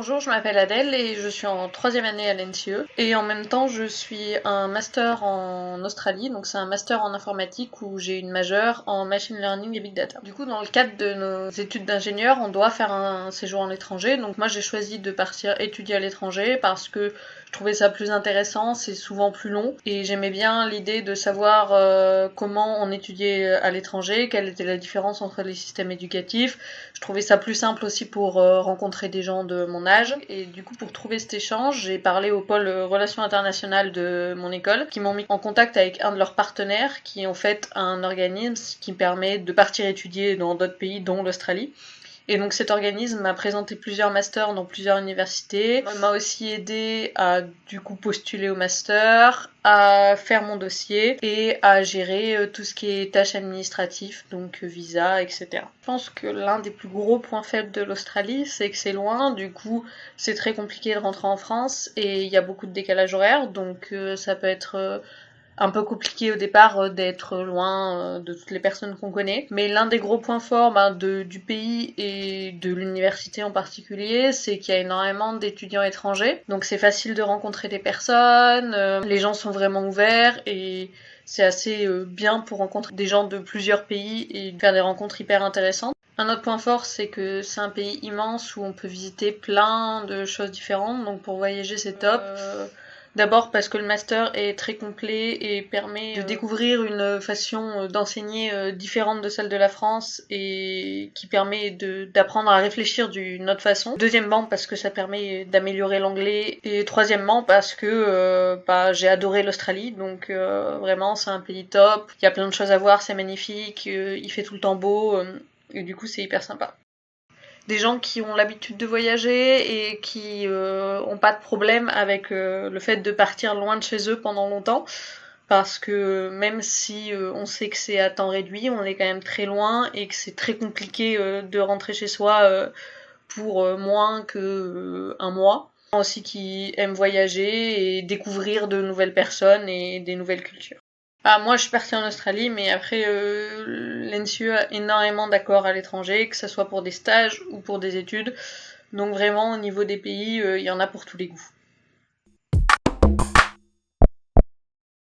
Bonjour, je m'appelle Adèle et je suis en troisième année à l'NCE. Et en même temps, je suis un master en Australie, donc c'est un master en informatique où j'ai une majeure en machine learning et big data. Du coup, dans le cadre de nos études d'ingénieur, on doit faire un séjour à l'étranger. Donc moi, j'ai choisi de partir étudier à l'étranger parce que je trouvais ça plus intéressant, c'est souvent plus long. Et j'aimais bien l'idée de savoir comment on étudiait à l'étranger, quelle était la différence entre les systèmes éducatifs. Je trouvais ça plus simple aussi pour rencontrer des gens de mon âge. Et du coup, pour trouver cet échange, j'ai parlé au pôle Relations internationales de mon école, qui m'ont mis en contact avec un de leurs partenaires, qui est en fait un organisme qui permet de partir étudier dans d'autres pays, dont l'Australie. Et donc cet organisme m'a présenté plusieurs masters dans plusieurs universités. Il m'a aussi aidé à du coup postuler au master, à faire mon dossier et à gérer tout ce qui est tâches administratives, donc visa, etc. Je pense que l'un des plus gros points faibles de l'Australie, c'est que c'est loin, du coup c'est très compliqué de rentrer en France et il y a beaucoup de décalage horaire, donc ça peut être un peu compliqué au départ d'être loin de toutes les personnes qu'on connaît. Mais l'un des gros points forts du pays et de l'université en particulier, c'est qu'il y a énormément d'étudiants étrangers. Donc c'est facile de rencontrer des personnes, les gens sont vraiment ouverts et c'est assez bien pour rencontrer des gens de plusieurs pays et faire des rencontres hyper intéressantes. Un autre point fort, c'est que c'est un pays immense où on peut visiter plein de choses différentes. Donc pour voyager, c'est top. D'abord parce que le master est très complet et permet de découvrir une façon d'enseigner différente de celle de la France et qui permet d'apprendre à réfléchir d'une autre façon. Deuxièmement parce que ça permet d'améliorer l'anglais et troisièmement parce que j'ai adoré l'Australie, donc vraiment c'est un pays top, il y a plein de choses à voir, c'est magnifique, il fait tout le temps beau et du coup c'est hyper sympa. Des gens qui ont l'habitude de voyager et qui ont pas de problème avec le fait de partir loin de chez eux pendant longtemps, parce que même si on sait que c'est à temps réduit, on est quand même très loin et que c'est très compliqué de rentrer chez soi pour moins que un mois. Aussi qui aiment voyager et découvrir de nouvelles personnes et des nouvelles cultures. Moi, je suis partie en Australie, mais après, l'NCE a énormément d'accords à l'étranger, que ce soit pour des stages ou pour des études. Donc vraiment, au niveau des pays, il y en a pour tous les goûts.